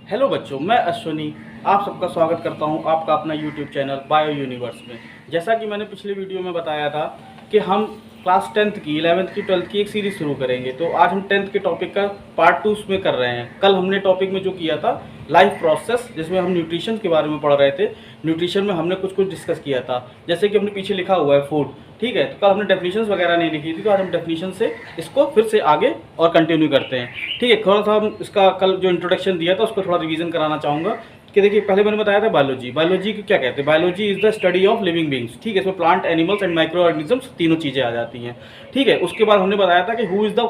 Hello बच्चों, मैं अश्विनी आप सबका स्वागत करता हूं आपका अपना यूट्यूब चैनल बायो यूनिवर्स में। जैसा कि मैंने पिछले वीडियो में बताया था कि हम क्लास 10th की 11th की 12th की एक सीरीज़ शुरू करेंगे, तो आज हम 10th के टॉपिक का पार्ट 2 उसमें कर रहे हैं। कल हमने टॉपिक में जो किया था लाइफ प्रोसेस, जिसमें हम न्यूट्रिशन के बारे में पढ़ रहे थे। न्यूट्रिशन में हमने कुछ कुछ डिस्कस किया था, जैसे कि हमने पीछे लिखा हुआ है फूड। ठीक है, तो कल हमने डेफिनेशंस वगैरह नहीं लिखी थी, तो आज हम डेफिनेशन से इसको फिर से आगे और कंटिन्यू करते हैं। ठीक है, थोड़ा सा हम इसका कल जो इंट्रोडक्शन दिया था उसको थोड़ा रिवीजन कराना चाहूँगा कि देखिए, पहले मैंने बताया था बायोलॉजी। बायोलॉजी को क्या कहते हैं? Biology is the study of living beings. ठीक है, इसमें plant, animals and micro organisms तीनों चीज़ें आ जाती हैं। ठीक है, उसके बाद हमने बताया था कि who is the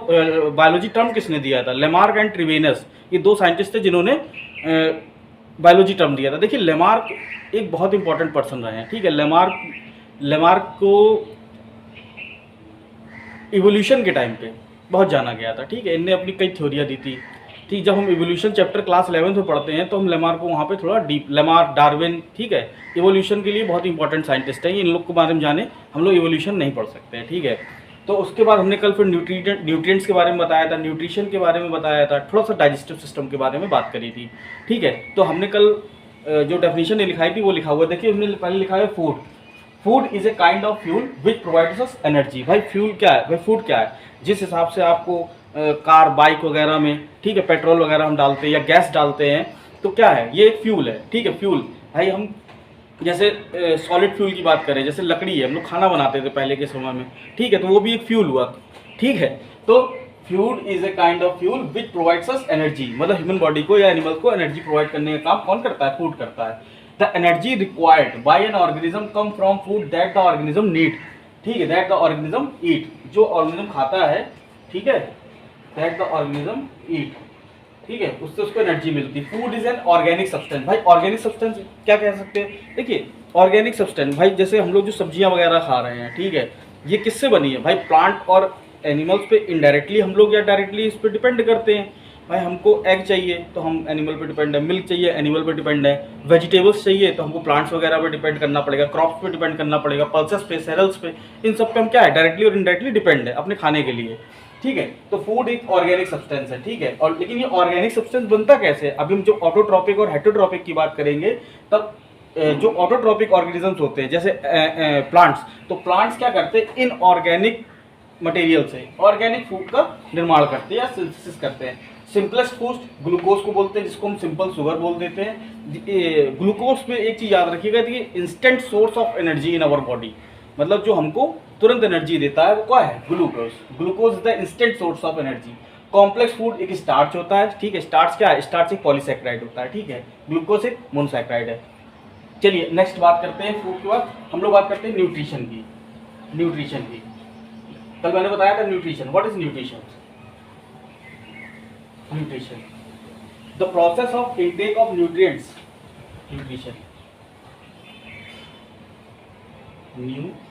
biology term किसने दिया था? लेमार्क एंड ट्रिवेनस, ये दो साइंटिस्ट थे जिन्होंने बायोलॉजी टर्म दिया था। देखिए, लेमार्क एक बहुत इंपॉर्टेंट पर्सन रहे हैं। ठीक है, लेमार्क को इवोल्यूशन के टाइम पे बहुत जाना गया था। ठीक है, इनने अपनी कई थ्योरियाँ दी थी। ठीक, जब हम इवोल्यूशन चैप्टर क्लास 11th में पढ़ते हैं तो हम लेमार्क को वहाँ पे थोड़ा डीप, लेमार्क, डार्विन, ठीक है, इवोल्यूशन के लिए बहुत इंपॉर्टेंट साइंटिस्ट हैं। इन लोग के बारे में जाने हम लोग इवोल्यूशन नहीं पढ़ सकते हैं। ठीक है, तो उसके बाद हमने कल फिर न्यूट्रिएंट्स के बारे में बताया था, न्यूट्रिशन के बारे में बताया था, थोड़ा सा डाइजेस्टिव सिस्टम के बारे में बात करी थी। ठीक है, तो हमने कल जो डेफिनेशन लिखाई थी वो लिखा हुआ, देखिए हमने पहले लिखा है food. Food is a kind of fuel which provides us energy. भाई फ्यूल क्या है? भाई फूड क्या है? जिस हिसाब से आपको कार, बाइक वगैरह में, ठीक है, पेट्रोल वगैरह हम डालते हैं या गैस डालते हैं, तो क्या है? ये एक फ्यूल है। ठीक है, फ्यूल भाई, हम जैसे सॉलिड फ्यूल की बात करें, जैसे लकड़ी है, हम लोग खाना बनाते थे पहले के समय में। ठीक है, तो वो भी एक फ्यूल हुआ। ठीक है, तो food is a kind of fuel which provides us energy, मतलब ह्यूमन बॉडी को या एनिमल को एनर्जी प्रोवाइड करने का काम कौन करता है? फूड करता है। The energy required by an organism come from food that the organism need. ठीक है, दैट द ऑर्गेनिज्म ईट, जो ऑर्गेनिज्म खाता है, ठीक है, दैट द ऑर्गेनिज्म ईट, ठीक है, उससे उसको एनर्जी मिलती है। Food is an organic substance. भाई ऑर्गेनिक सब्सटेंस क्या कह सकते हैं? देखिए, ऑर्गेनिक सब्सटेंस भाई, जैसे हम लोग जो सब्जियां वगैरह खा रहे हैं, ठीक है, ये किससे बनी है? भाई प्लांट और एनिमल्स पे इनडायरेक्टली हम लोग या डायरेक्टली इस पर डिपेंड करते हैं। भाई हमको एग चाहिए तो हम एनिमल पे डिपेंड है, मिल्क चाहिए एनिमल पे डिपेंड है, वेजिटेबल्स चाहिए तो हमको प्लांट्स वगैरह पे डिपेंड करना पड़ेगा, क्रॉप्स पे डिपेंड करना पड़ेगा, पल्सेस पे, सेरल्स पे, इन सब पे हम क्या है? डायरेक्टली और इनडायरेक्टली डिपेंड है अपने खाने के लिए। ठीक है, तो फूड एक ऑर्गेनिक सब्सटेंस है। ठीक है, और लेकिन ये ऑर्गेनिक सब्सटेंस बनता कैसे? अभी हम जो ऑटोट्रॉपिक और हेटरोट्रॉपिक की बात करेंगे, तब जो ऑटोट्रॉपिक ऑर्गेनिजम्स होते हैं जैसे प्लांट्स, तो प्लांट्स क्या करते हैं? इन ऑर्गेनिक मटेरियल से ऑर्गेनिक फूड का निर्माण करते हैं या सिंथेसिस करते हैं। सिंपलेस्ट फूड ग्लूकोज को बोलते हैं, जिसको हम सिंपल शुगर बोल देते हैं। ग्लूकोज में एक चीज याद रखिएगा कि instant source of energy in our body, मतलब जो हमको तुरंत एनर्जी देता है वो क्या है? Glucose. Glucose is the instant source of energy. Complex food एक स्टार्च होता है। ठीक है, स्टार्च क्या है? स्टार्च एक पॉलीसैकेराइड होता है। ठीक है, ग्लूकोज एक मोनोसैकेराइड है। चलिए नेक्स्ट बात करते हैं फूड के बाद हम लोग बात करते हैं न्यूट्रिशन की। न्यूट्रिशन की कल मैंने बताया था nutrition. What is nutrition? Nutrition, the process of intake of nutrients. Nutrition, nutrition,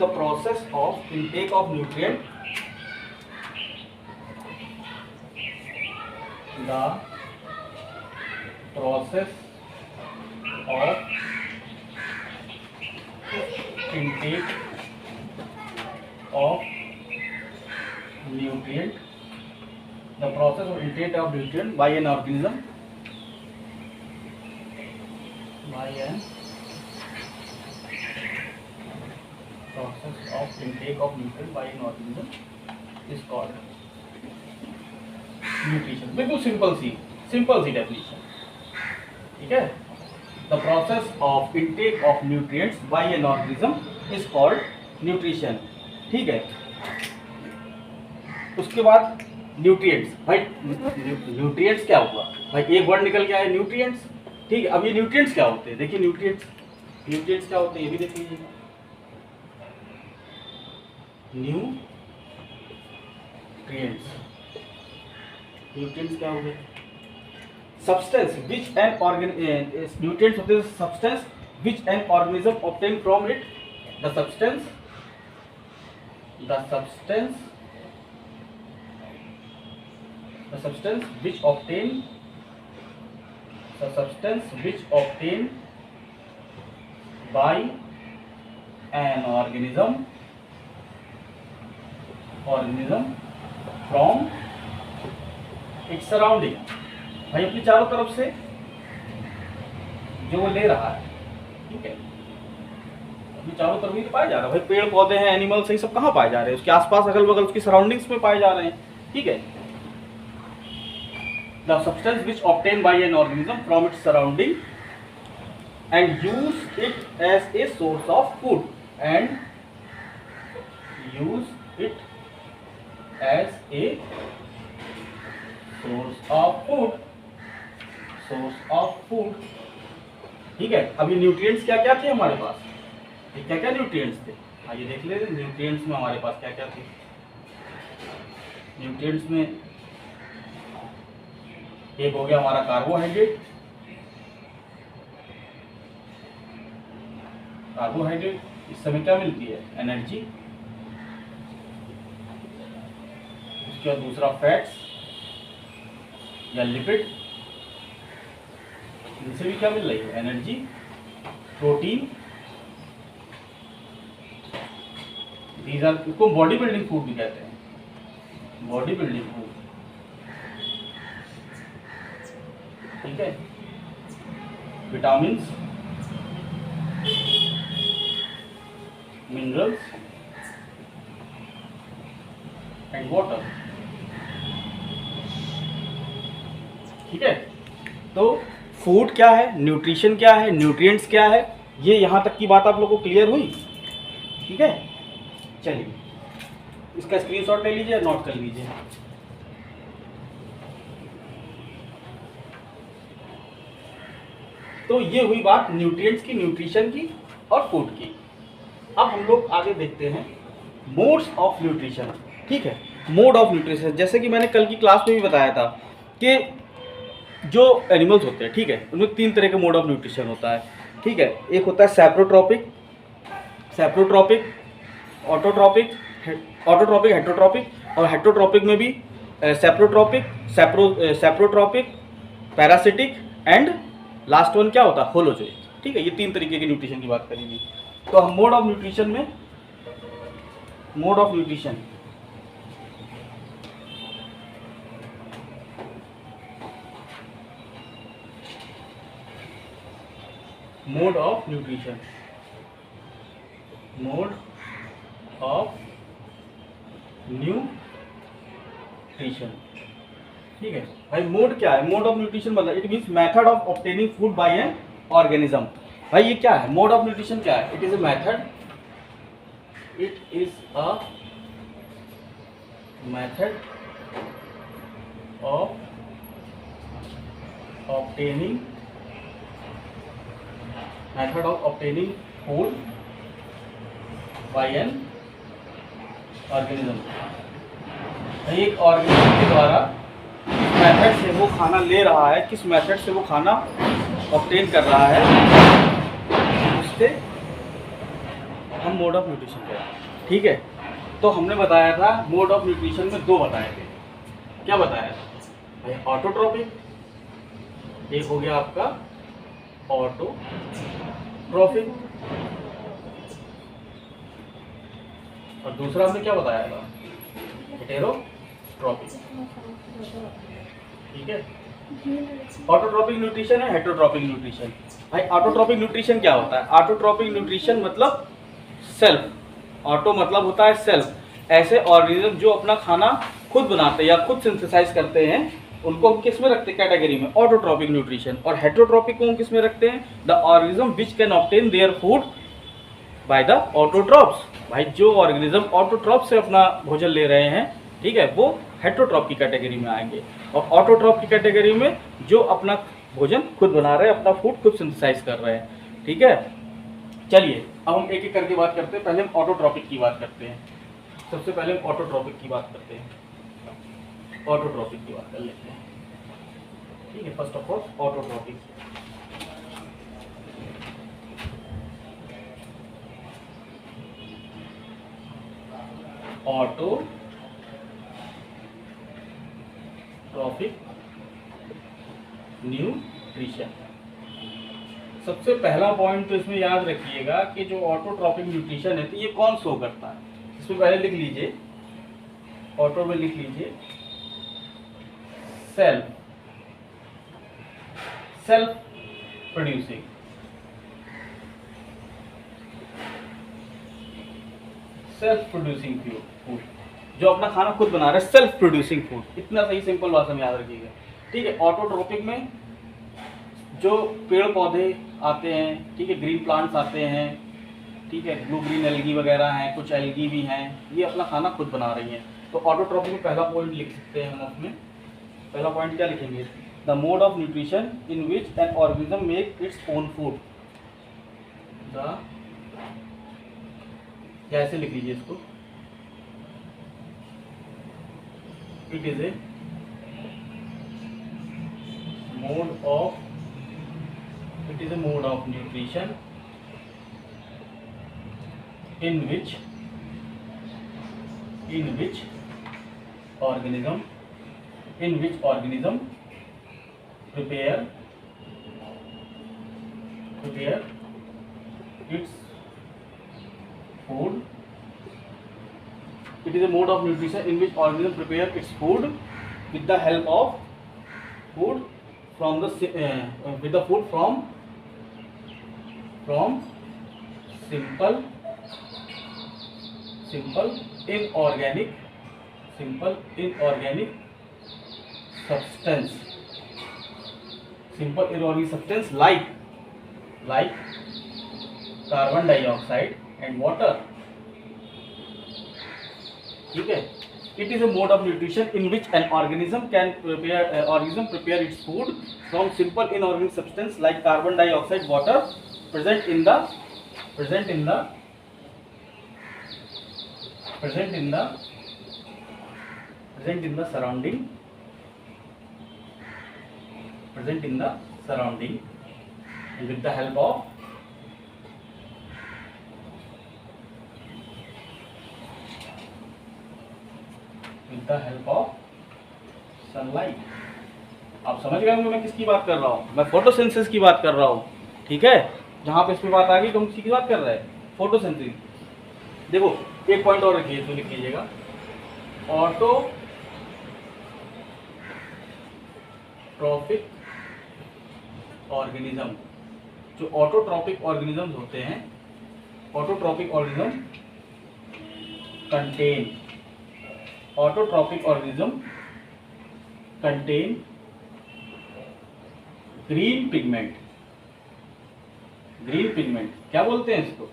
the process of intake of nutrient, the process of intake of nutrient, the process of intake of nutrient by an organism, by an process of intake of nutrient by an organism is called nutrition। बिल्कुल simple सी definition. ठीक है, the process of intake of nutrients by an organism is called nutrition. ठीक है, उसके बाद nutrients. भाई nutrients क्या हुआ? भाई एक वर्ड निकल के आया न्यूट्रिएंट्स। ठीक है, अब ये न्यूट्रिएंट्स क्या होते हैं? देखिए न्यूट्रिएंट्स क्या होते हैं ये भी देख लीजिए। न्यूट्रिएंट्स क्या हो गए? substance which an nutrients होते हैं substance which an organism obtain from it, the substance which obtain by an organism organism from its surrounding. भाई अपनी चारों तरफ से जो वो ले रहा है, ठीक है, अपनी चारों तरफ ही तो पाया जा रहा है। भाई पेड़ पौधे हैं, एनिमल्स, ये सब कहाँ पाए जा रहे हैं? उसके आसपास, अगल बगल, उसकी सराउंडिंग्स में पाए जा रहे हैं, ठीक है। The substance which obtain bye an organism from its surrounding and use it as a source of food and use it as a source of food, source of food, ठीक है। अब ये न्यूट्रिएंट्स क्या क्या थे हमारे पास, ये क्या क्या न्यूट्रिएंट्स थे, आइए देख लेते हैं। न्यूट्रिएंट्स में हमारे पास क्या क्या थे। न्यूट्रिएंट्स में एक हो गया हमारा कार्बोहाइड्रेट। कार्बोहाइड्रेट इस समय क्या मिलती है? एनर्जी। उसके बाद दूसरा फैट्स या लिपिड, इनसे भी क्या मिल रही है? एनर्जी। प्रोटीन, दीज आर, इसको बॉडी बिल्डिंग फूड भी कहते हैं, बॉडी बिल्डिंग फूड, ठीक है। विटामिन्स, मिनरल्स एंड वाटर, ठीक है। तो फूड क्या है, न्यूट्रिशन क्या है, न्यूट्रिएंट्स क्या है, ये यहाँ तक की बात आप लोगों को क्लियर हुई, ठीक है। चलिए इसका स्क्रीनशॉट ले लीजिए, नोट कर लीजिए। तो ये हुई बात न्यूट्रिएंट्स की, न्यूट्रिशन की और फूड की। अब हम लोग आगे देखते हैं मोड्स ऑफ न्यूट्रिशन, ठीक है। मोड ऑफ न्यूट्रिशन, जैसे कि मैंने कल की क्लास में भी बताया था कि जो एनिमल्स होते हैं, ठीक है, उनमें 3 तरह के मोड ऑफ न्यूट्रिशन होता है, ठीक है। एक होता है सैप्रोट्रॉपिक, ऑटोट्रॉपिक, हेटरोट्रॉपिक, और हेटरोट्रॉपिक में भी सैप्रोट्रॉपिक, पैरासिटिक एंड लास्ट वन क्या होता है? होलोजोइक, ठीक है। ये 3 तरीके के न्यूट्रिशन की बात करेंगे। तो हम मोड ऑफ न्यूट्रिशन में, mode of nutrition, mode of nutrition, mode of nutrition, ठीक है। भाई मोड क्या है? मोड ऑफ न्यूट्रिशन मतलब it means method of obtaining food by an organism. भाई ये क्या है? मोड ऑफ न्यूट्रिशन क्या है? It is a method, it is a method of obtaining, method of obtaining food by an organism. एक organism के द्वारा किस मेथड से वो खाना ले रहा है, किस मेथड से वो खाना ऑब्टेन कर रहा है, उससे हम मोड ऑफ न्यूट्रिशन कहते हैं, ठीक है। तो हमने बताया था मोड ऑफ न्यूट्रिशन में 2 बताए थे। क्या बताया था भाई? ऑटोट्रॉपिक, एक हो गया आपका ऑटोट्रॉपिक, और दूसरा हमने क्या बताया था? हेटेरोट्रॉपिक, ठीक है। ऑटोट्रॉपिक न्यूट्रिशन है, हेटेरोट्रॉपिक न्यूट्रिशन। भाई ऑटोट्रॉपिक न्यूट्रिशन क्या होता है? ऑटोट्रॉपिक न्यूट्रिशन मतलब सेल्फ, ऑटो मतलब होता है सेल्फ, ऐसे ऑर्गेनिज्म जो अपना खाना खुद बनाते हैं या खुद सिंथेसाइज करते हैं, उनको हम किस में रखते हैं? कैटेगरी में, ऑटोट्रॉपिक न्यूट्रिशन। और हेटेरोट्रॉपिक को हम किस में रखते हैं? The organism which can obtain their food by the autotrophs. भाई जो ऑर्गेनिज्म ऑटोट्रॉप से अपना भोजन ले रहे हैं, ठीक है, वो हेटेरोट्रॉप की कैटेगरी में आएंगे। और ऑटोट्रॉप की कैटेगरी में जो अपना भोजन खुद बना रहे हैं, अपना फूड खुद सिंथेसाइज कर रहे हैं, ठीक है। चलिए अब हम एक एक करके बात करते हैं। पहले हम ऑटोट्रॉपिक की बात करते हैं। सबसे पहले हम ऑटोट्रॉपिक की बात करते हैं, ऑटोट्रॉपिक की बात कर लेते हैं, ठीक है। First of all autotrophic, autotrophic nutrition. सबसे पहला पॉइंट तो इसमें याद रखिएगा कि जो ऑटोट्रॉपिक न्यूट्रिशन है, तो ये कौन शो करता है? इसमें पहले लिख लीजिए ऑटो में लिख लीजिए self producing, self producing food, जो अपना खाना खुद बना रहे हैं, सेल्फ प्रोड्यूसिंग फूड। इतना सही सिंपल भाषा में याद रखिएगा, ठीक है। ऑटोट्रोपिक में जो पेड़ पौधे आते हैं, ठीक है, ग्रीन प्लांट्स आते हैं, ठीक है, ब्लू ग्रीन एल्गी वगैरह हैं, कुछ एल्गी भी हैं, ये अपना खाना खुद बना रही हैं। तो ऑटोट्रोपिक में पहला पॉइंट लिख सकते हैं हम उसमें। पहला पॉइंट क्या लिखेंगे? The mode of nutrition in which an organism make it's own food. या ऐसे लिख लीजिए इसको, it is A mode of nutrition in which organism prepare its food. It is a mode of nutrition in which organism prepare its food with the help of food from the with the food from simple inorganic substance, like carbon dioxide and water, ठीक है। It is a mode of nutrition in which an organism prepare its food from simple inorganic substance like carbon dioxide, water present in the surrounding and with the help of sunlight. आप समझ गए होंगे मैं किसकी बात कर रहा हूँ? मैं फोटोसिंथेसिस की बात कर रहा हूँ, ठीक है। जहाँ पे इस पे बात आ गई तो हम किसकी बात कर रहे हैं? फोटोसिंथेसिस। देखो एक पॉइंट और रखिए, तो लिख लीजिएगा ऑटोट्रॉपिक ऑर्गेनिज्म। जो ऑटोट्रॉपिक ऑर्गेनिजम्स होते हैं, autotrophic organism contain green pigment. क्या बोलते हैं इसको?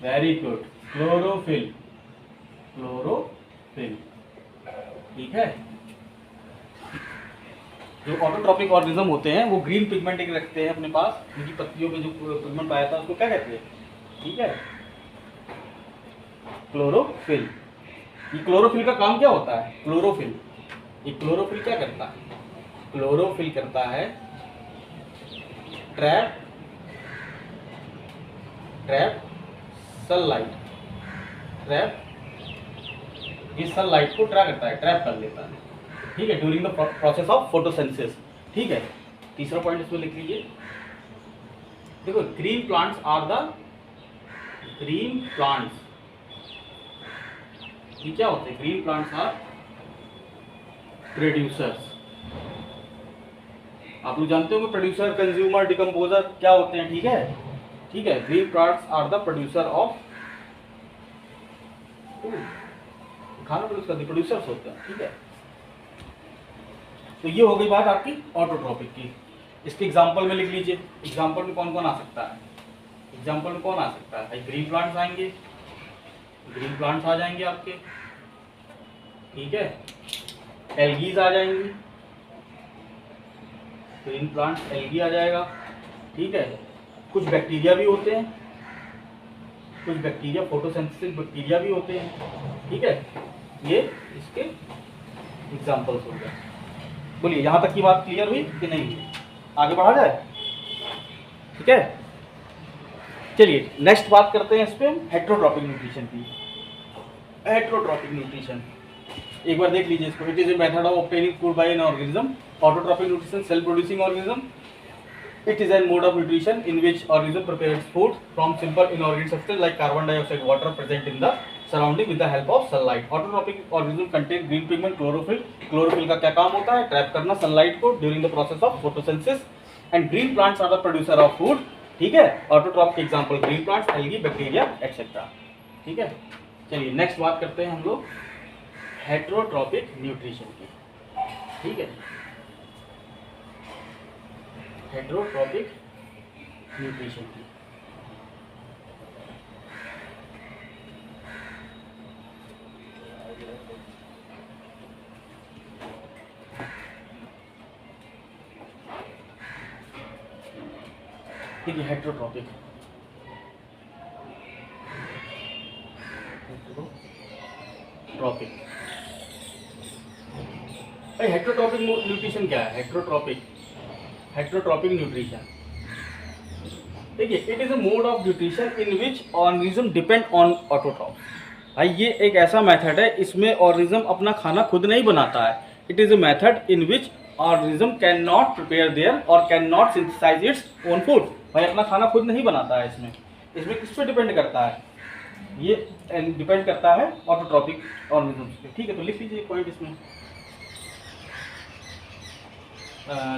वेरी गुड, क्लोरोफिल, ठीक है। जो ऑटोट्रॉपिक ऑर्गेनिज्म होते हैं वो ग्रीन पिगमेंट एक रखते हैं अपने पास, उनकी पत्तियों में जो पिगमेंट पाया था उसको क्या कहते हैं? ठीक है, क्लोरोफिल। ये क्लोरोफिल का काम क्या होता है? क्लोरोफिल क्या करता है? क्लोरोफिल करता है ट्रैप सनलाइट। ये सनलाइट को ट्रैप कर लेता है, ठीक है, during the process of photosynthesis, ठीक है। तीसरा पॉइंट इसमें लिख लीजिए। देखो ग्रीन प्लांट्स ये क्या होते हैं? Green plants are producers. आप लोग जानते होंगे प्रोड्यूसर, कंज्यूमर, डिकम्पोजर क्या होते हैं, ठीक है। Green plants are the producer of खाना, प्रोड्यूसर्स होते हैं, ठीक है। तो ये हो गई बात आपकी ऑटोट्रॉपिक की। इसके एग्जांपल में लिख लीजिए। एग्जांपल में कौन कौन आ सकता है? ग्रीन प्लांट्स आएंगे, ग्रीन प्लांट्स आ जाएंगे आपके, ठीक है। एल्गीज आ जाएंगी, ग्रीन प्लांट्स एल्गी आ जाएगा, ठीक है। कुछ बैक्टीरिया भी होते हैं, फोटोसिंथेसिस बैक्टीरिया भी होते हैं, ठीक है। ये इसके एग्जांपल्स हो गए। बोलिए यहाँ तक की बात क्लियर हुई कि नहीं? आगे बढ़ा जाए, ठीक है। चलिए नेक्स्ट बात करते हैं इस पे हेट्रोट्रॉपिक न्यूट्रिशन की। हेट्रोट्रॉपिक न्यूट्रिशन एक बार देख लीजिए इसको। It is a method of obtaining food by an organism. Autotrophic nutrition self producing organism. It is a mode of nutrition in which organism prepares food from simple inorganic substance like carbon dioxide, water present in the surrounding with the help of sunlight. Autotrophic organism contain green pigment chlorophyll. Chlorophyll का क्या काम होता है? Trap करना sunlight को during the process of photosynthesis. And green plants are the producer of food. ठीक है, autotroph के example green plants, algae, bacteria etcetera. ठीक है, चलिए नेक्स्ट बात करते हैं हम लोग हेटेरोट्रॉपिक न्यूट्रिशन की। ठीक है, हेटेरोट्रॉपिक न्यूट्रिशन की। ठीक है, हेटेरोट्रॉपिक भाई हेटेरोट्रॉपिक न्यूट्रिशन क्या है? हेटेरोट्रॉपिक न्यूट्रिशन, देखिए, it is a mode of nutrition in which organism depend on autotroph. भाई ये एक ऐसा मेथड है, इसमें ऑर्गेनिज्म अपना खाना खुद नहीं बनाता है। It is a method in which organism can not prepare their or can not synthesise its own food. भाई अपना खाना खुद नहीं बनाता है। इसमें किस पे डिपेंड करता है? ये डिपेंड करता है ऑटोट्रॉपिक ऑर्गेनिज्म्स पे। ठीक है, तो लिख लीजिए एक पॉइंट इसमें,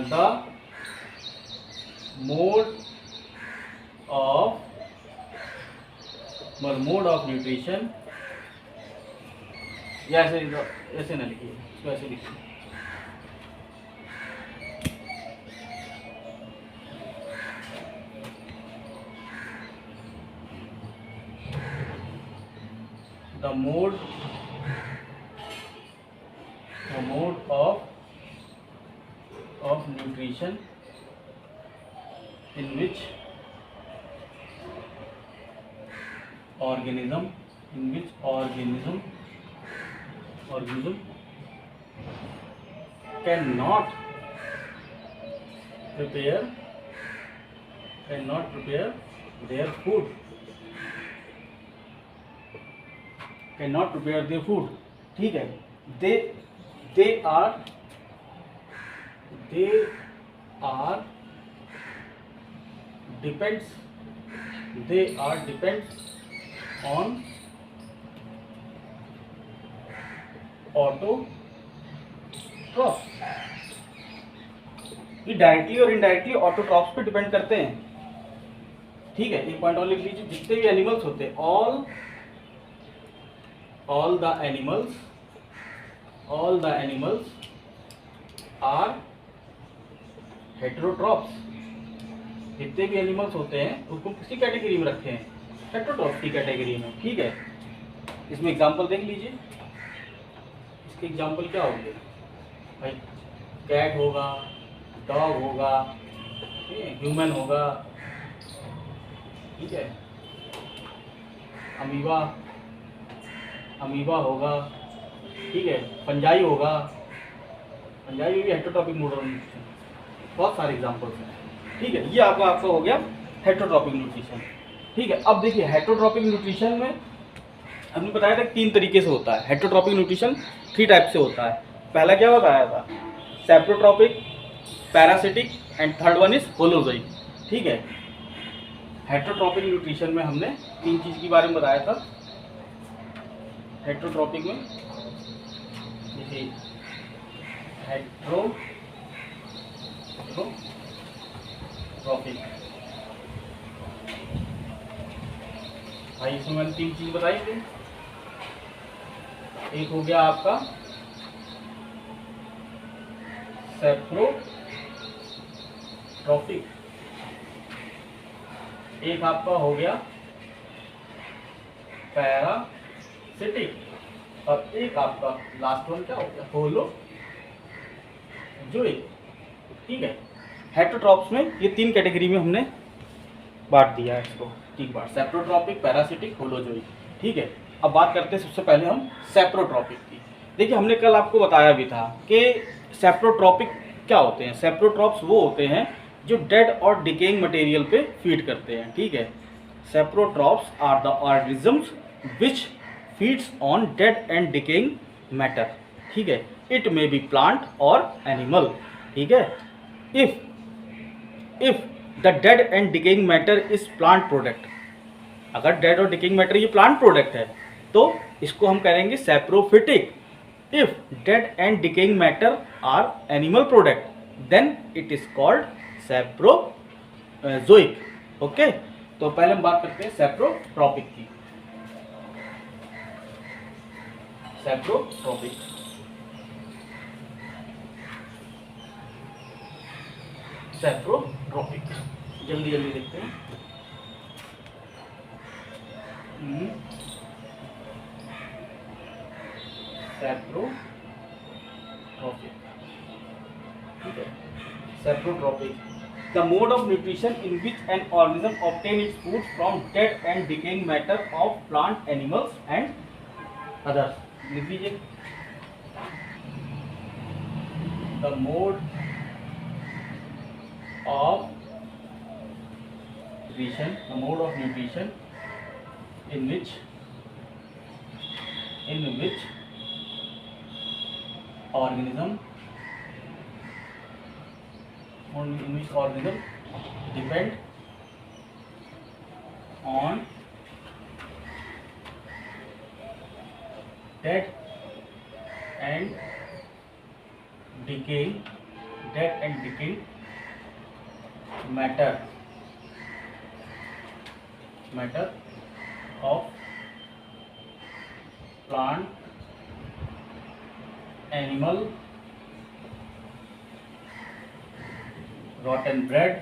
द मोड ऑफ न्यूट्रिशन, या ऐसे ना लिखिए, इसको ऐसे लिखिए, the mode of nutrition in which organism cannot prepare their food, ठीक है, they are depends on autotroph. ये डायरेक्टली और इनडायरेक्टली ऑटोट्रॉप्स पे डिपेंड करते हैं। ठीक है, एक पॉइंट और लिख लीजिए, जितने भी एनिमल्स होते हैं, all the animals are heterotrophs। जितने भी एनिमल्स होते हैं उसको किसी कैटेगरी में रखे हैं? हेटेरोट्रॉप्स की कैटेगरी में। ठीक है, इसमें एग्जांपल देख लीजिए। इसके एग्जांपल क्या होंगे भाई? कैट होगा, डॉग होगा, ह्यूमन होगा, ठीक है, अमीबा होगा, ठीक है, फंजाई होगा। फंजाई भी हेटेरोट्रॉपिक मोड ऑफ न्यूट्रिशन, बहुत सारे एग्जांपल्स हैं। ठीक है, ये आपका हो गया हेटेरोट्रॉपिक न्यूट्रिशन। ठीक है, अब देखिए हेटेरोट्रॉपिक न्यूट्रिशन में हमने बताया था 3 तरीके से होता है। हेटेरोट्रॉपिक न्यूट्रिशन 3 टाइप से होता है। पहला क्या बताया था? Saprotrophic, parasitic and third one is holozoic. ठीक है, हेटेरोट्रॉपिक न्यूट्रिशन में हमने 3 चीज़ के बारे में बताया था। हेटेरोट्रॉपिक में जैसे हेटेरोट्रॉपिक, भाई इसमें मैंने 3 चीज़ बताई थी। एक हो गया आपका सेप्रोट्रॉपिक, एक आपका हो गया पैरासिटिक, और एक आपका लास्ट वन क्या हो गया? होलोजोइक। ठीक है, हेटेरोट्रॉप्स में ये 3 कैटेगरी में हमने बांट दिया है इसको। ठीक बात, सेप्रोट्रॉपिक, पैरासिटिक, होलोजोइक। ठीक है, अब बात करते हैं सबसे पहले हम सेप्रोट्रॉपिक की। देखिए, हमने कल आपको बताया भी था कि सेप्रोट्रॉपिक क्या होते हैं। सेप्रोट्रॉप्स वो होते हैं जो डेड और डिकेइंग मटेरियल पे फीड करते हैं। ठीक है, saprotrophs are the organisms which feeds on dead and decaying matter. ठीक है, it may be plant or animal. ठीक है, if the dead and decaying matter is plant product, अगर डेड और डिकेइंग मैटर ये प्लांट प्रोडक्ट है तो तो इसको हम करेंगे saprophytic. If dead and decaying matter are animal product then it is called saprozoic. Okay, तो पहले हम बात करते हैं सैप्रोट्रॉपिक की। सैप्रोट्रॉपिक, सैप्रोट्रॉपिक जल्दी जल्दी देखते हैं। सैप्रोट्रॉपिक, ठीक है। Saprotrophic, the mode of nutrition in which an organism obtain its food from dead and decaying matter of plant, animals and others. लिख लीजिए, the mode of nutrition, the mode of nutrition in which organism depend on dead and decaying matter of plant, animal, rotten bread,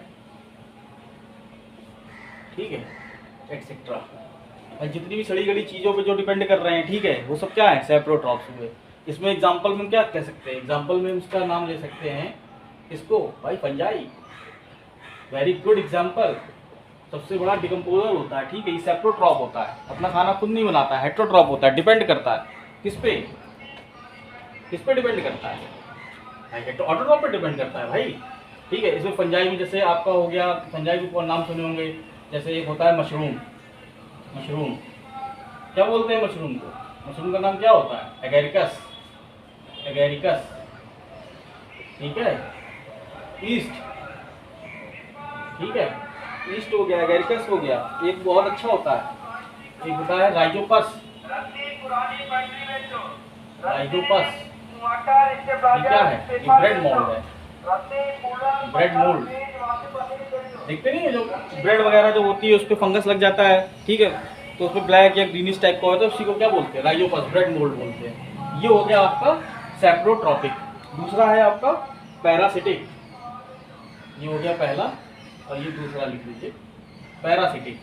ठीक है, etcetera. जितनी भी सड़ी गली चीज़ों पे जो डिपेंड कर रहे हैं, ठीक है, वो सब क्या है, सैप्रोट्रॉप्स हुए। इसमें एग्जाम्पल में क्या कह सकते हैं, एग्जाम्पल में इसका नाम ले सकते हैं इसको भाई फंजाई, वेरी गुड एग्जाम्पल। सबसे बड़ा डिकम्पोजर होता है, ठीक है, ये सैप्रोट्रॉप होता है, अपना खाना खुद नहीं बनाता है, हेट्रोट्रॉप होता है, डिपेंड करता है किस पे डिपेंड करता है भाई, ऑटोट्रॉप पे डिपेंड करता है भाई, ठीक है। इसमें फंजाई में जैसे आपका हो गया, फंजाई के कौन नाम सुने होंगे, जैसे एक होता है मशरूम क्या बोलते हैं मशरूम को, मशरूम का नाम क्या होता है, एगेरिकस, ठीक है, ईस्ट, ठीक है, ईस्ट हो गया, एगेरिकस हो गया। एक बहुत अच्छा होता है, एक होता है राइजोपस, क्या है, ये ब्रेड मोल्ड है, देखते नहीं है जो ब्रेड वगैरह जो होती है उस पर फंगस लग जाता है, ठीक है, तो उसमें ब्लैक या ग्रीनिश टाइप का होता है, उसी को क्या बोलते हैं, राइजोपस, ब्रेड मोल्ड बोलते हैं। ये हो गया आपका सैप्रोट्रॉपिक। दूसरा है आपका पैरासिटिक, ये हो गया पहला, और ये दूसरा लिख लीजिए, पैरासिटिक।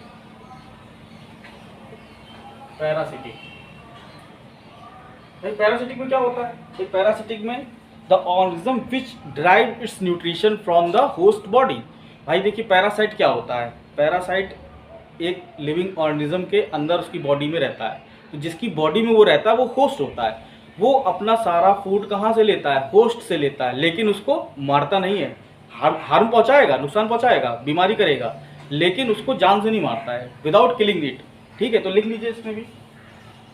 भाई पैरासिटिक में क्या होता है, तो पैरासिटिक में the organism which derive it's nutrition from the host body. भाई देखिए पैरासाइट क्या होता है, पैरासाइट एक लिविंग ऑर्गेनिज्म के अंदर उसकी बॉडी में रहता है, तो जिसकी बॉडी में वो रहता है वो होस्ट होता है। वो अपना सारा फूड कहाँ से लेता है, होस्ट से लेता है, लेकिन उसको मारता नहीं है, हार्म पहुँचाएगा, नुकसान पहुँचाएगा, बीमारी करेगा, लेकिन उसको जान से नहीं मारता है, विदाउट किलिंग इट, ठीक है। तो लिख लीजिए इसमें भी,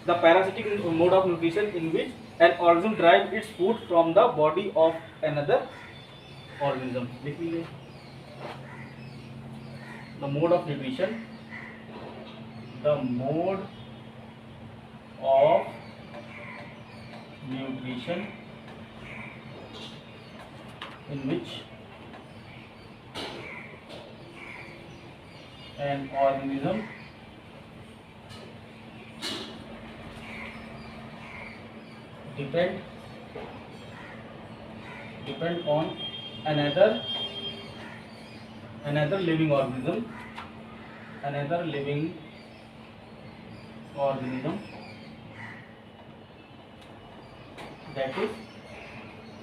the parasitic mode of nutrition in which an organism drive it's food from the body of another organism. लिख लीजिए, the mode of nutrition, the mode of nutrition in which an organism depend on another living organism, that is,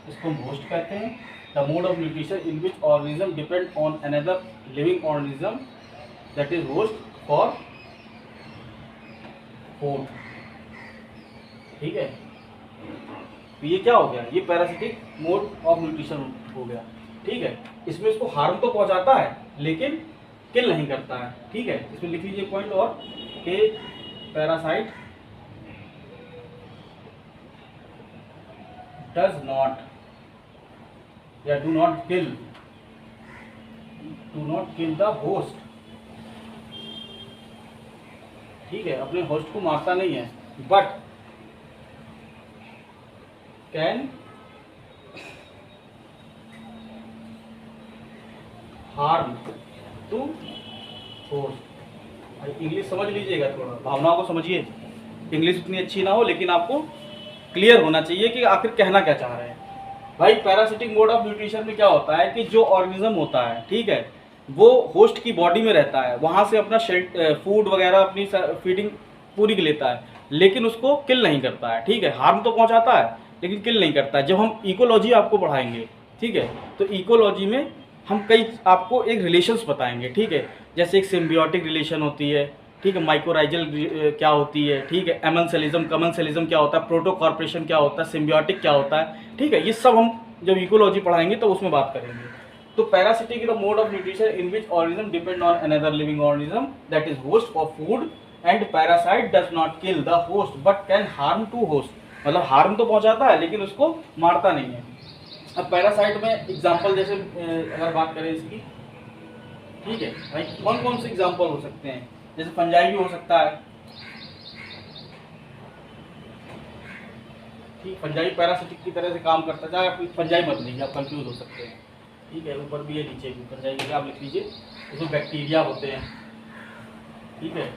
इसको हम host कहते हैं। The mode of nutrition in which organism depend on another living organism, that is host for food, ठीक है। तो ये क्या हो गया, ये पैरासिटिक मोड ऑफ न्यूट्रिशन हो गया, ठीक है। इसमें इसको हार्म तो पहुंचाता है लेकिन किल नहीं करता है, ठीक है। इसमें लिख लीजिए पॉइंट और के पैरासाइट does not या do not kill the host, ठीक है, अपने होस्ट को मारता नहीं है, but can harm to host। English समझ लीजिएगा, थोड़ा भावनाओं को समझिए। इंग्लिश उतनी अच्छी ना हो लेकिन आपको क्लियर होना चाहिए कि आखिर कहना क्या चाह रहे हैं। भाई पैरासिटिक मोड ऑफ न्यूट्रिशन में क्या होता है कि जो ऑर्गेनिज्म होता है, ठीक है, वो होस्ट की बॉडी में रहता है, वहाँ से अपना फूड वगैरह अपनी फीडिंग पूरी लेता है, लेकिन उसको किल नहीं करता है, ठीक है। हार्म तो पहुँचाता है लेकिन किल नहीं करता है। जब हम इकोलॉजी आपको पढ़ाएंगे, ठीक है, तो इकोलॉजी में हम कई आपको एक रिलेशंस बताएंगे, ठीक है, जैसे एक सिम्बियोटिक रिलेशन होती है, ठीक है, माइक्रोराइजल क्या होती है, ठीक है, एमेंसेलिज्म कमेंसेलिज्म क्या होता है, प्रोटोकॉर्पोरेशन क्या होता है, सिम्बियोटिक क्या होता है, ठीक है, ये सब हम जब इकोलॉजी पढ़ाएंगे तो उसमें बात करेंगे। तो parasitic is the mode of nutrition in which organism depend on another living organism that is host for food and parasite does not kill the host but can harm to host. मतलब harm तो पहुंचाता है लेकिन उसको मारता नहीं है। अब पैरासाइट में एग्जाम्पल जैसे अगर बात करें इसकी, ठीक है भाई, कौन कौन से एग्जाम्पल हो सकते हैं, जैसे फंजाई भी हो सकता है, ठीक, फंजाई पैरासिटिक की तरह से काम करता है। चाहे आप फंजाई मत लीजिए, आप कंफ्यूज हो सकते हैं, ठीक है, ऊपर भी है नीचे भी फंजाई की आप लिख लीजिए। उसमें बैक्टीरिया होते हैं, ठीक है,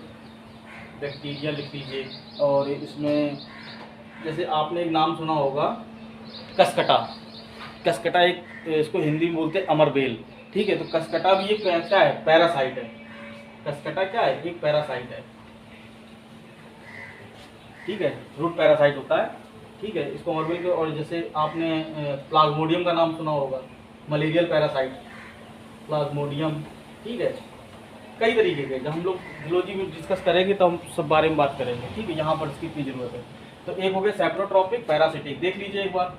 बैक्टीरिया लिख लीजिए। और इसमें जैसे आपने एक नाम सुना होगा कसकटा, कसकटा एक, इसको हिंदी में बोलते हैं अमरबेल, ठीक है, तो कसकटा भी एक क्या है, पैरासाइट है। कसकटा क्या है, एक पैरासाइट है, ठीक है, रूट पैरासाइट होता है, ठीक है, इसको अमरबेल के। और जैसे आपने प्लाज्मोडियम का नाम सुना होगा, मलेरियल पैरासाइट, प्लाज्मोडियम, ठीक है, कई तरीके के। जब हम लोग जूलॉजी में डिस्कस करेंगे तो हम सब बारे में बात करेंगे, ठीक है, यहाँ पर इसकी इतनी जरूरत है। तो एक हो गया सेप्रोट्रॉपिक पैरासिटिक, देख लीजिए एक बार,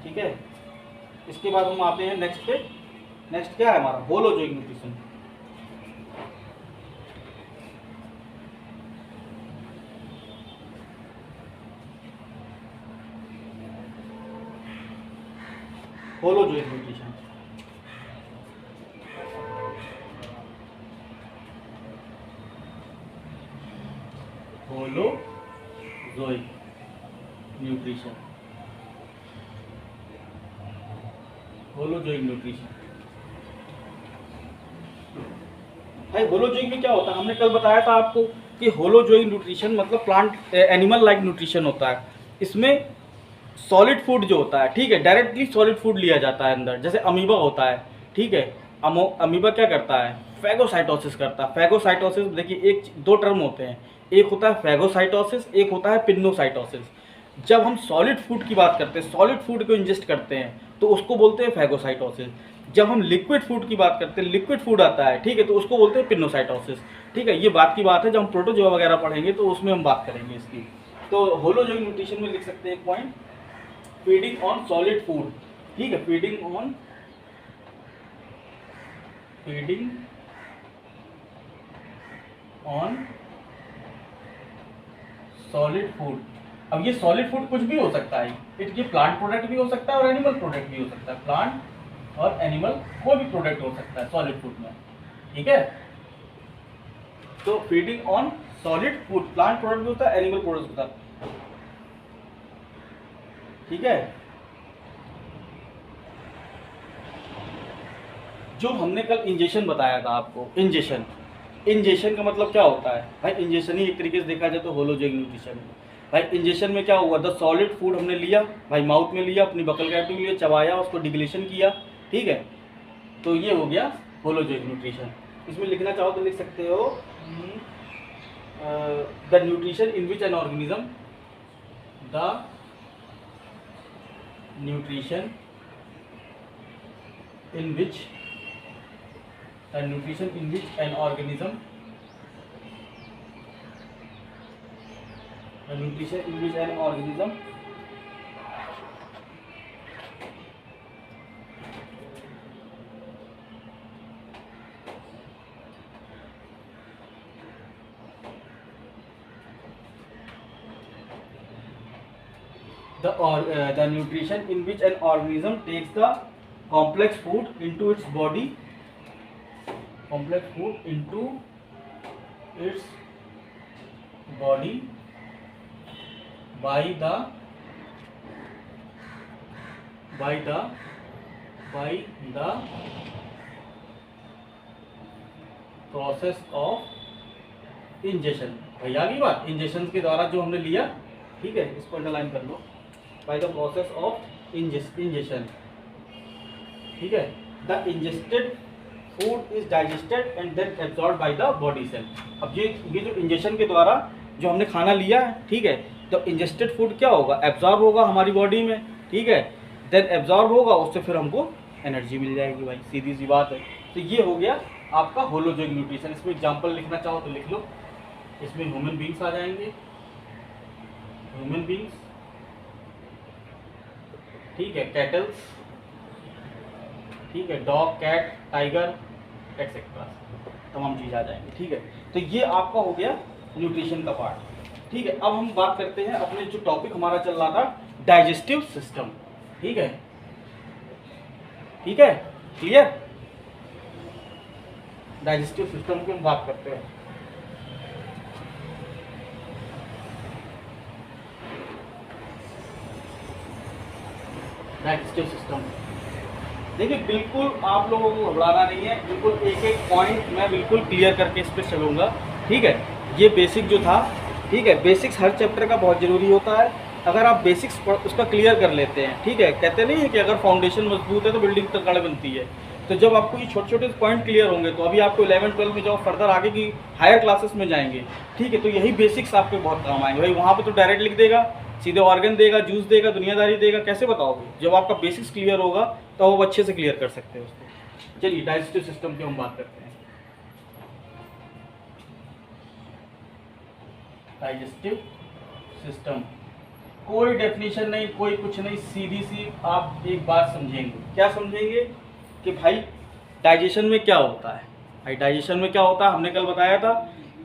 ठीक है। इसके बाद हम आते हैं नेक्स्ट पे। नेक्स्ट क्या है हमारा, holozoic nutrition. Holozoic nutrition, holozoic nutrition, holozoic nutrition. भाई होलोजोइक में क्या होता है, हमने कल बताया था आपको कि होलोजोइक न्यूट्रिशन मतलब प्लांट एनिमल लाइक न्यूट्रिशन होता है। इसमें सॉलिड फूड जो होता है, ठीक है, डायरेक्टली सॉलिड फूड लिया जाता है अंदर, जैसे अमीबा होता है, ठीक है। अमीबा क्या करता है, फैगोसाइटोसिस करता है। फैगोसाइटोसिस देखिए, एक दो टर्म होते हैं, एक होता है फैगोसाइटोसिस, एक होता है पिन्नोसाइटोसिस। जब हम सॉलिड फूड की बात करते हैं, सॉलिड फूड को इंजेस्ट करते हैं तो उसको बोलते हैं फैगोसाइटोसिस। जब हम लिक्विड फूड की बात करते हैं, लिक्विड फूड आता है, ठीक है, तो उसको बोलते हैं पिन्नोसाइटोसिस, ठीक है। ये बात की बात है, जब हम प्रोटोजोआ वगैरह पढ़ेंगे तो उसमें हम बात करेंगे इसकी। तो होलोजोइक न्यूट्रिशन में लिख सकते हैं एक point, feeding on solid food, ठीक है, फीडिंग ऑन सॉलिड फूड। अब ये सॉलिड फूड कुछ भी हो सकता है, ये प्लांट प्रोडक्ट भी हो सकता है और एनिमल प्रोडक्ट भी हो सकता है। प्लांट और एनिमल कोई भी प्रोडक्ट हो सकता है सॉलिड फूड में, ठीक है। तो feeding on solid food, plant product भी होता है, एनिमल प्रोडक्ट होता है, ठीक है। जो हमने कल इंजेक्शन बताया था आपको, इंजेक्शन का मतलब क्या होता है भाई, इंजेक्शन ही एक तरीके से देखा जाए तो होलोजोइक न्यूट्रिशन है। भाई इंजेक्शन में क्या हुआ, द सॉलिड फूड हमने लिया भाई, माउथ में लिया, अपनी बकल कैविटी में लिया, चबाया, उसको डिग्लेशन किया, ठीक है, तो ये हो गया होलोजोइक न्यूट्रिशन। इसमें लिखना चाहो तो लिख सकते हो the nutrition in which an organism, the nutrition in which an organism, the nutrition in which an organism takes the complex food into its body, complex food into its body by the process of ingestion. भैया की बात, ingestion के द्वारा जो हमने लिया, ठीक है, इसको अंडरलाइन कर लो, by the process of ingestion, ठीक है, the ingested food is digested and then absorb by the body cell. अब ये जो इंजेशन के द्वारा जो हमने खाना लिया है, ठीक है, तो इंजेस्टेड फूड क्या होगा, एब्जॉर्ब होगा हमारी बॉडी में, ठीक है, देन एब्जॉर्ब होगा, उससे फिर हमको एनर्जी मिल जाएगी भाई, सीधी सी बात है। तो ये हो गया आपका होलोजोइक न्यूट्रिशन। इसमें एग्जांपल लिखना चाहो तो लिख लो, इसमें ह्यूमन बींग्स आ जाएंगे, ह्यूमन बींग्स, ठीक है, कैटल्स, ठीक है, डॉग, कैट, टाइगर एक्सेट्रा, तमाम चीज़ आ जाएंगे, ठीक है। तो ये आपका हो गया न्यूट्रिशन का पार्ट, ठीक है। अब हम बात करते हैं अपने जो टॉपिक हमारा चल रहा था, डाइजेस्टिव सिस्टम, ठीक है, ठीक है, क्लियर। डाइजेस्टिव सिस्टम की हम बात करते हैं। डाइजेस्टिव सिस्टम देखिए, बिल्कुल आप लोगों को घबराना नहीं है, बिल्कुल एक एक पॉइंट मैं बिल्कुल क्लियर करके इस पर चलूँगा, ठीक है। ये बेसिक जो था, ठीक है, बेसिक्स हर चैप्टर का बहुत ज़रूरी होता है। अगर आप बेसिक्स उसका क्लियर कर लेते हैं, ठीक है, कहते नहीं है कि अगर फाउंडेशन मजबूत है तो बिल्डिंग तगड़ बनती है। तो जब आपको ये छोटे छोटे पॉइंट क्लियर होंगे तो अभी आपको 11-12 में जब फर्दर आगे की हायर क्लासेस में जाएंगे, ठीक है, तो यही बेसिक्स आपके बहुत काम आएंगे भाई। वहाँ पर तो डायरेक्ट लिख देगा, सीधे ऑर्गन देगा, जूस देगा, दुनियादारी देगा, कैसे बताओगे। जब आपका बेसिक्स क्लियर होगा तो आप अच्छे से क्लियर कर सकते हैं उसको। चलिए डाइजेस्टिव सिस्टम की हम बात करते हैं। डाइजेस्टिव सिस्टम कोई डेफिनेशन नहीं, कोई कुछ नहीं, सीधी सी आप एक बात समझेंगे। क्या समझेंगे कि भाई डाइजेशन में क्या होता है। भाई डाइजेशन में क्या होता है, हमने कल बताया था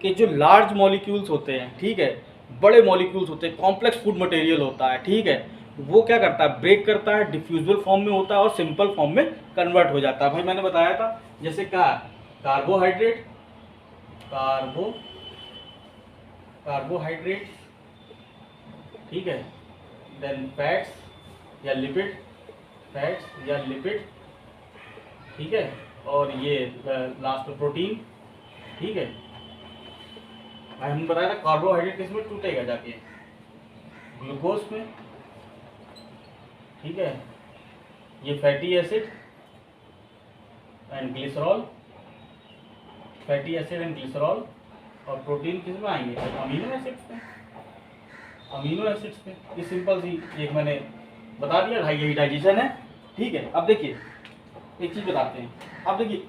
कि जो लार्ज मॉलिक्यूल्स होते हैं, ठीक है, बड़े मॉलिक्यूल्स होते हैं, कॉम्प्लेक्स फूड मटेरियल होता है, ठीक है, वो क्या करता है, ब्रेक करता है, डिफ्यूजिबल फॉर्म में होता है और सिंपल फॉर्म में कन्वर्ट हो जाता है। भाई मैंने बताया था, जैसे कहा कार्बोहाइड्रेट, कार्बोहाइड्रेट, ठीक है, देन फैट्स या लिपिड, फैट्स या लिपिड, ठीक है, और ये लास्ट में प्रोटीन, ठीक है। भाई हमने बताया था कार्बोहाइड्रेट किसमें टूटेगा जाके, ग्लूकोज में, ठीक है, ये fatty acid and glycerol, fatty acid and glycerol, और प्रोटीन किस में आएंगे, अमीनो एसिड्स में, अमीनो एसिड्स में। ये सिंपल सी एक मैंने बता दिया भाई, यही डाइजेशन है, ठीक है। अब देखिए एक चीज बताते हैं, अब देखिए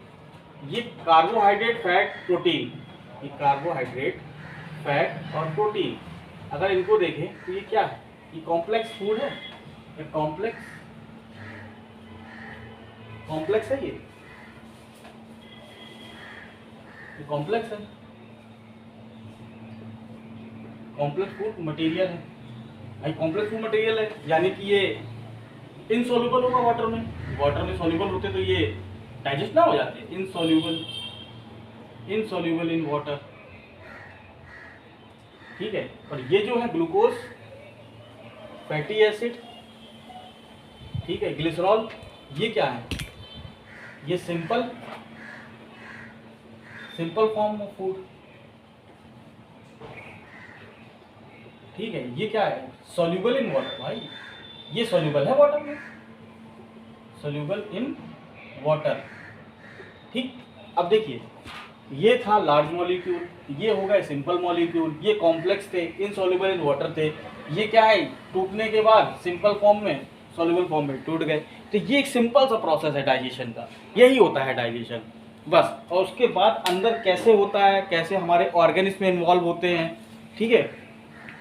ये कार्बोहाइड्रेट, फैट, प्रोटीन, ये कार्बोहाइड्रेट, फैट और प्रोटीन, अगर इनको देखें तो ये क्या है, ये कॉम्प्लेक्स फूड है, ये कॉम्प्लेक्स है, ये कॉम्प्लेक्स है, कॉम्प्लेक्स फूड मटेरियल है भाई, कॉम्प्लेक्स फूड मटेरियल है, यानी कि ये इनसॉल्युबल होगा वाटर में, वाटर में सॉल्युबल होते तो ये डाइजेस्ट ना हो जाते, इनसॉल्युबल इन वाटर, ठीक है। और ये जो है ग्लूकोज, फैटी एसिड, ठीक है, ग्लिसरॉल, ये क्या है, ये सिंपल फॉर्म ऑफ फूड, ठीक है। ये क्या है, सॉल्युबल इन वाटर, भाई ये सॉल्युबल है वाटर में, सॉल्युबल इन वाटर, ठीक। अब देखिए ये था लार्ज मॉलिक्यूल, ये हो गए सिंपल मॉलिक्यूल, ये कॉम्प्लेक्स थे, इनसॉल्युबल इन वाटर थे, ये क्या है, टूटने के बाद सिंपल फॉर्म में, सॉल्युबल फॉर्म में टूट गए। तो ये एक सिंपल सा प्रोसेस है डाइजेशन का, यही होता है डाइजेशन बस। और उसके बाद अंदर कैसे होता है, कैसे हमारे ऑर्गन इसमें इन्वॉल्व होते हैं, ठीक है,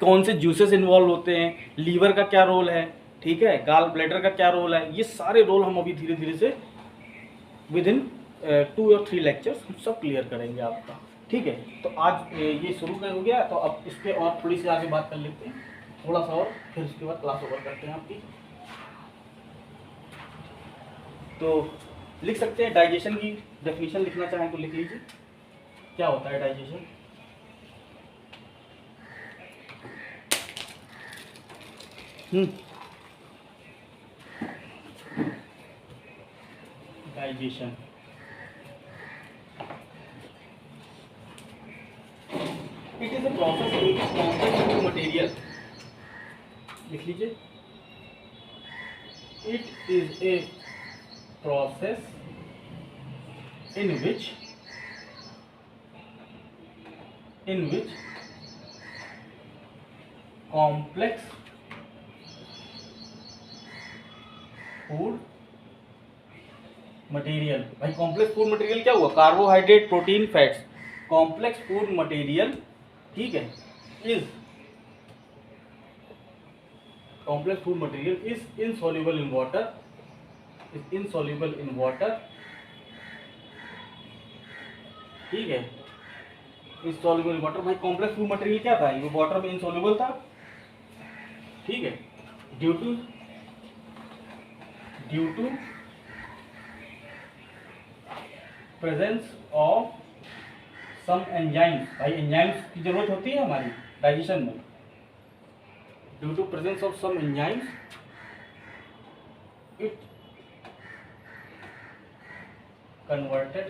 कौन से जूसेस इन्वॉल्व होते हैं, लीवर का क्या रोल है, ठीक है, गाल ब्लैडर का क्या रोल है, ये सारे रोल हम अभी धीरे धीरे से विद इन 2 और 3 लेक्चर्स हम सब क्लियर करेंगे आपका, ठीक है। तो आज ये शुरू हो गया, तो अब इस पर और थोड़ी सी आगे बात कर लेते हैं, थोड़ा सा और, फिर उसके बाद क्लास ओवर करते हैं आपकी। तो लिख सकते हैं, डाइजेशन की डेफिनेशन लिखना चाहें तो लिख लीजिए, क्या होता है digestion. Digestion, it is a process in complex material, लिख लीजिए, it is a process in which complex food material, भाई कॉम्प्लेक्स फूड मटेरियल क्या हुआ, carbohydrate, protein, fats, complex food material, ठीक है, is complex food material is insoluble in water, ठीक है, insoluble in water. भाई कॉम्प्लेक्स फूड मटेरियल क्या था, ये वाटर में इनसॉल्युबल था, ठीक है, due to presence of some enzymes, भाई एंजाइम्स की जरूरत होती है हमारी डाइजेशन में, due to presence of some enzymes it converted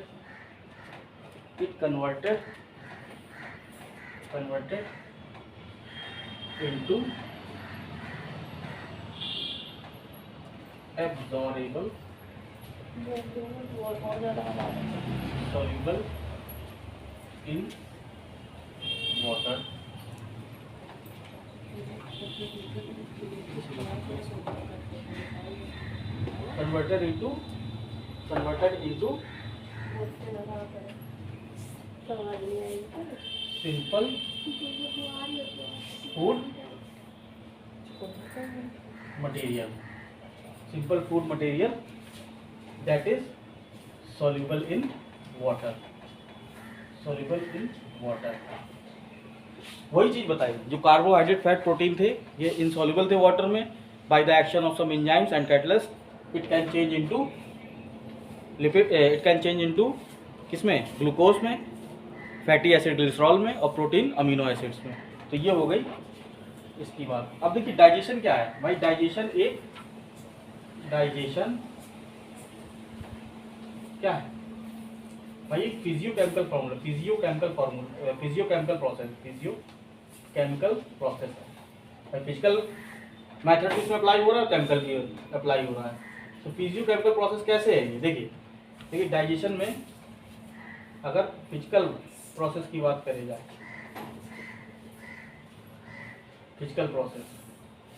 into absorbable soluble in water, converted into simple food material that is soluble in water, वही चीज बताई, जो कार्बोहाइड्रेट, फैट, प्रोटीन थे ये इनसॉल्युबल थे वाटर में, by the action of some enzymes and catalyst it can change into lipid, it can change into किसमें, glucose में, फैटी एसिड ग्लिसरॉल में, और प्रोटीन अमीनो एसिड्स में। तो ये हो गई इसकी बात। अब देखिए डाइजेशन क्या है भाई, डाइजेशन क्या है भाई, फिजियोकेमिकल प्रोसेस है। फिजिकल मैथड इसमें अप्लाई हो रहा है, केमिकल भी अप्लाई हो रहा है। तो फिजियोकेमिकल प्रोसेस कैसे है ये देखिए डाइजेशन में अगर फिजिकल प्रोसेस की बात करी जाए, फिजिकल प्रोसेस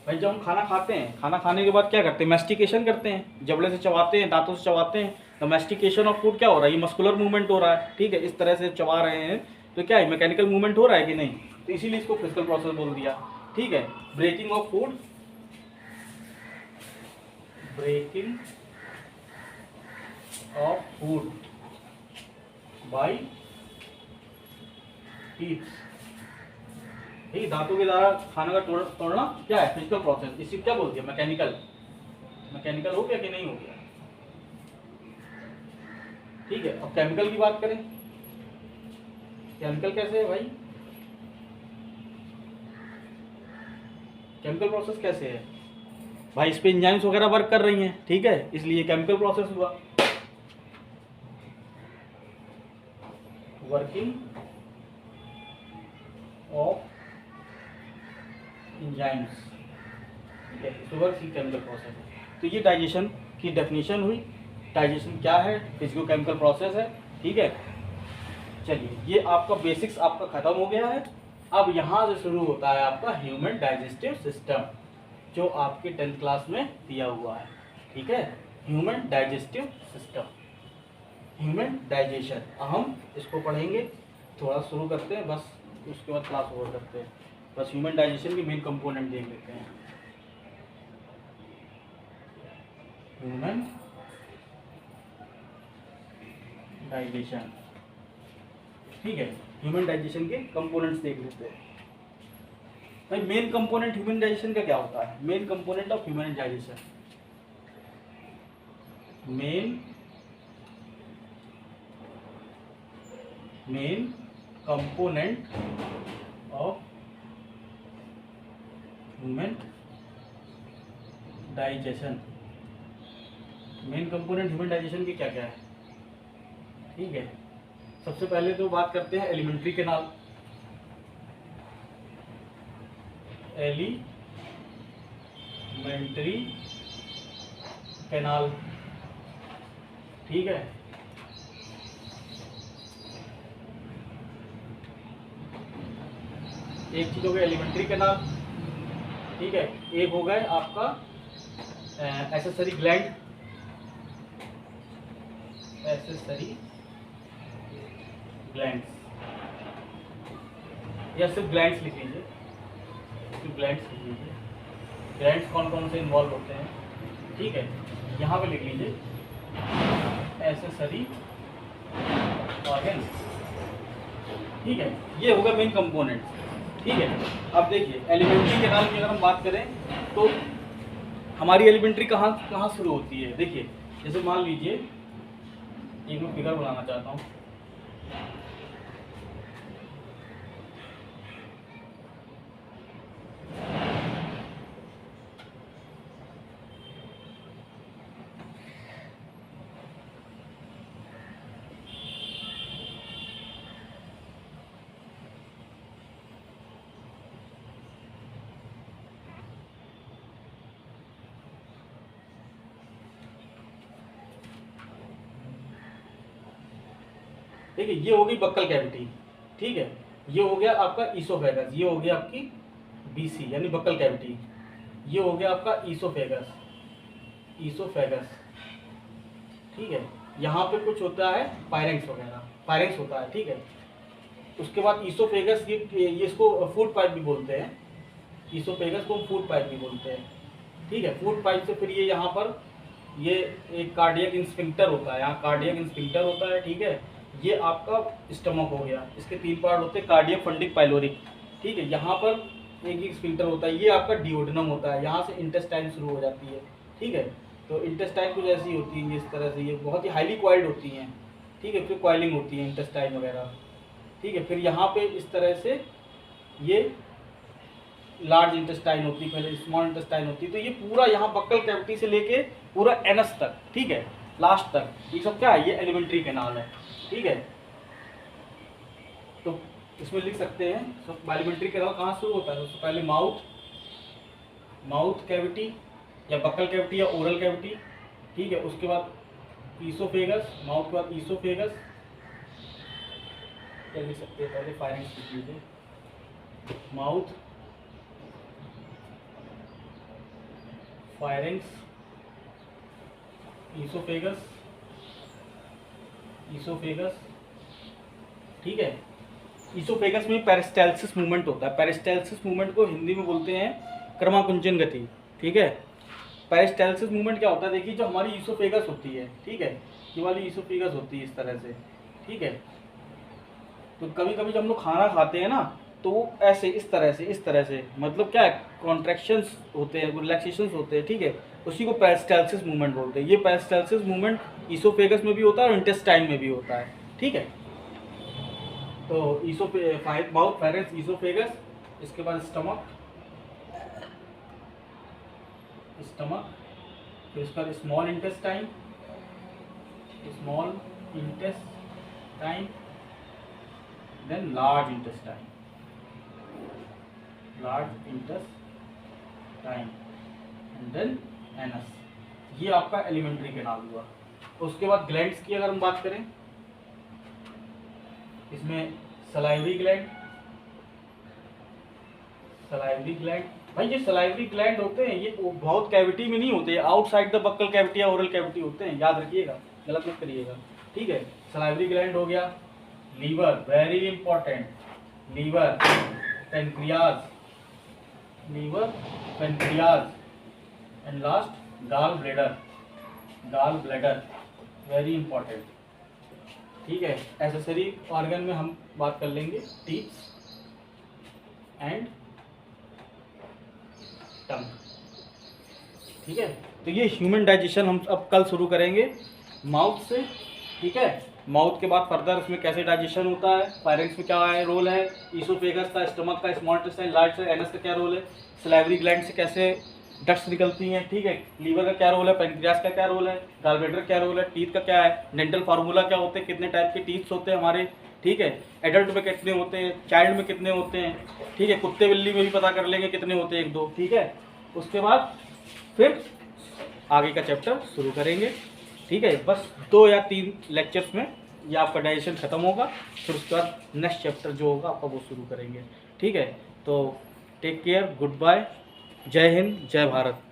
भाई, जब हम खाना खाते हैं, खाना खाने के बाद क्या करते हैं, मैस्टिकेशन करते हैं, जबड़े से चबाते हैं, दांतों से चबाते हैं, तो मैस्टिकेशन ऑफ फूड क्या हो रहा है, ये मस्कुलर मूवमेंट हो रहा है, ठीक है, इस तरह से चबा रहे हैं, तो क्या है, मैकेनिकल मूवमेंट हो रहा है कि नहीं, तो इसीलिए इसको फिजिकल प्रोसेस बोल दिया, ठीक है। Breaking of food by teeth, ठीक, दांतों के द्वारा खाने का तोड़ना क्या है, फिजिकल प्रोसेस, इसी क्या बोल दिया, मैकेनिकल हो गया कि नहीं हो गया, ठीक है। अब केमिकल की बात करें, केमिकल कैसे है भाई, केमिकल प्रोसेस कैसे है भाई, इस पे एंजाइम्स वगैरह वर्क कर रही हैं, ठीक है, इसलिए केमिकल प्रोसेस हुआ। वर्किंग ऑफ एंजाइम्स, ठीक है, इसको वर्क केमिकल प्रोसेस है। तो ये डाइजेशन की डेफिनेशन हुई, डाइजेशन क्या है, फिजिको-केमिकल प्रोसेस है, ठीक है। चलिए ये आपका बेसिक्स आपका खत्म हो गया है। अब यहाँ से शुरू होता है आपका ह्यूमन डाइजेस्टिव सिस्टम, जो आपके 10th क्लास में दिया हुआ है, ठीक है। Human digestive system, human digestion, हम इसको पढ़ेंगे, थोड़ा शुरू करते हैं बस, उसके बाद क्लास ओवर करते हैं, बस ह्यूमन डाइजेशन के मेन कंपोनेंट देख लेते हैं। ह्यूमन डाइजेशन, ठीक है, ह्यूमन डाइजेशन के कंपोनेंट्स देख लेते हैं। भाई मेन कंपोनेंट ह्यूमन डाइजेशन का क्या होता है, main component of human digestion, main component of human digestion, main component human digestion के क्या क्या है, ठीक है। सबसे पहले तो बात करते हैं एलिमेंट्री कैनाल। एलिमेंट्री कैनाल, ठीक है। एक चीज हो गया एलिमेंट्री कैनाल, ठीक है। एक हो गया आपका एसेसरी ग्लैंड, एसेसरी ग्लैंड्स, या सिर्फ ग्लैंड्स लिख लीजिए, सिर्फ ग्लैंड्स लिख लीजिए। ग्लैंड्स कौन कौन से इन्वॉल्व होते हैं, ठीक है। यहाँ पे लिख लीजिए एसेसरी ऑर्गन्स, ठीक है। ये होगा मेन कंपोनेंट, ठीक है। अब देखिए एलिमेंट्री कैनाल की अगर हम बात करें तो हमारी एलिमेंट्री कहाँ कहाँ शुरू होती है। देखिए जैसे मान लीजिए एक मैं फिगर बनाना चाहता हूँ, देखिए ये हो गई बक्कल कैविटी, ठीक है। ये हो गया आपका ईसोफेगस, ये हो गया आपकी बीसी यानी बक्कल कैविटी। ये हो गया आपका ईसोफेगस, ईसोफेगस, ठीक है। यहाँ पे कुछ होता है पायरेंक्स वगैरह, पायरेंक्स होता है, ठीक है। उसके बाद ईसोफेगस, ये इसको फूड पाइप भी बोलते हैं, ईसोफेगस को हम फूड पाइप भी बोलते हैं, ठीक है। फूड पाइप से फिर ये यहाँ पर ये एक कार्डियक इंस्फिंक्टर होता है, यहाँ कार्डियक इंस्फिंक्टर होता है, ठीक है। ये आपका स्टमक हो गया, इसके 3 पार्ट होते हैं, कार्डियक, फंडिक, पाइलोरिक, ठीक है। यहाँ पर एक स्फिंक्टर होता है, ये आपका डिओडिनम होता है, यहाँ से इंटेस्टाइन शुरू हो जाती है, ठीक है। तो इंटेस्टाइन कुछ ऐसी होती है इस तरह से, ये बहुत ही हाईली कॉइल्ड होती हैं, ठीक है। फिर कॉइलिंग होती है इंटेस्टाइन वगैरह, ठीक है। फिर यहाँ पे इस तरह से ये लार्ज इंटेस्टाइन होती है, पहले स्मॉल इंटेस्टाइन होती है। तो ये पूरा यहाँ बक्कल कैविटी से लेके पूरा एनस तक, ठीक है, लास्ट तक, ये सब क्या है, ये एलिमेंट्री कैनाल है, ठीक है। तो इसमें लिख सकते हैं सब एलिमेंट्री कैनाल कहाँ शुरू होता है। सबसे पहले माउथ कैविटी या बक्कल कैविटी या ओरल कैविटी, ठीक है। उसके बाद ईसोफेगस, माउथ के बाद ईसोफेगस, क्या लिख सकते हैं, पहले फायरिंग्स लिख लीजिए, माउथ, फायरिंग्स, ईसोफेगस, ईसोफेगस, ठीक है। ईसोफेगस में पेरिस्टाल्सिस मूवमेंट होता है, पेरिस्टाल्सिस मूवमेंट को हिंदी में बोलते हैं क्रमाकुंचन गति, ठीक है। पेरिस्टाल्सिस मूवमेंट क्या होता है, देखिए जो हमारी ईसोफेगस होती है, ठीक है, ये वाली ईसोफेगस होती है इस तरह से, ठीक है। तो कभी कभी जब हम लोग खाना खाते हैं ना तो वो ऐसे इस तरह से मतलब क्या है, कॉन्ट्रैक्शंस होते हैं, रिलैक्सेशंस होते हैं, ठीक है। उसी को पेरिस्टाल्सिस मूवमेंट बोलते हैं। ये पेरिस्टाल्सिस मूवमेंट ईसोफेगस में भी होता है और इंटेस्टाइन में भी होता है, ठीक है। तो माउथ, फायरिंग्स, ईसोफेगस, इसके बाद स्टमक, फिर इसके बाद small intestine, then large intestine, and then anus. ये आपका एलिमेंट्री कैनाल हुआ। उसके बाद ग्लैंड्स की अगर हम बात करें, इसमें सलाइवरी ग्लैंड, भाई ये सलाइवरी ग्लैंड होते हैं, ये बहुत कैविटी में नहीं होते, आउटसाइड द बक्कल कैविटी या ओरल कैविटी होते हैं, याद रखिएगा, गलत मत करिएगा, ठीक है। सलाइवरी ग्लैंड हो गया, liver, very important, liver, pancreas, and last gall bladder, very important, ठीक है। एसेसरी ऑर्गन में हम बात कर लेंगे टीथ एंड टंग, ठीक है। तो ये ह्यूमन डाइजेशन हम अब कल शुरू करेंगे माउथ से, ठीक है। माउथ के बाद फर्दर उसमें कैसे डाइजेशन होता है, फायरिंग्स में क्या है रोल है, ईसोफेगस का, स्टमक का, स्मॉल इंटेस्टाइन, लार्ज से, एनस का क्या रोल है, सलाइवरी ग्लैंड से कैसे डक्ट्स निकलती हैं, ठीक है। लीवर का क्या रोल है, पैंक्रियास का क्या रोल है, गॉलब्लैडर क्या रोल है, टीथ का क्या है, डेंटल फार्मूला क्या होते हैं, कितने टाइप के टीथ्स होते हैं हमारे, ठीक है। एडल्ट में कितने होते हैं, चाइल्ड में कितने होते हैं, ठीक है। कुत्ते बिल्ली में भी पता कर लेंगे कितने होते हैं, 1-2, ठीक है। उसके बाद फिर आगे का चैप्टर शुरू करेंगे, ठीक है। बस 2 या 3 लेक्चर्स में ये आपका डाइजेशन ख़त्म होगा, फिर उसके बाद नेक्स्ट चैप्टर जो होगा आपका वो शुरू करेंगे, ठीक है। तो टेक केयर, गुड बाय, जय हिंद, जय भारत।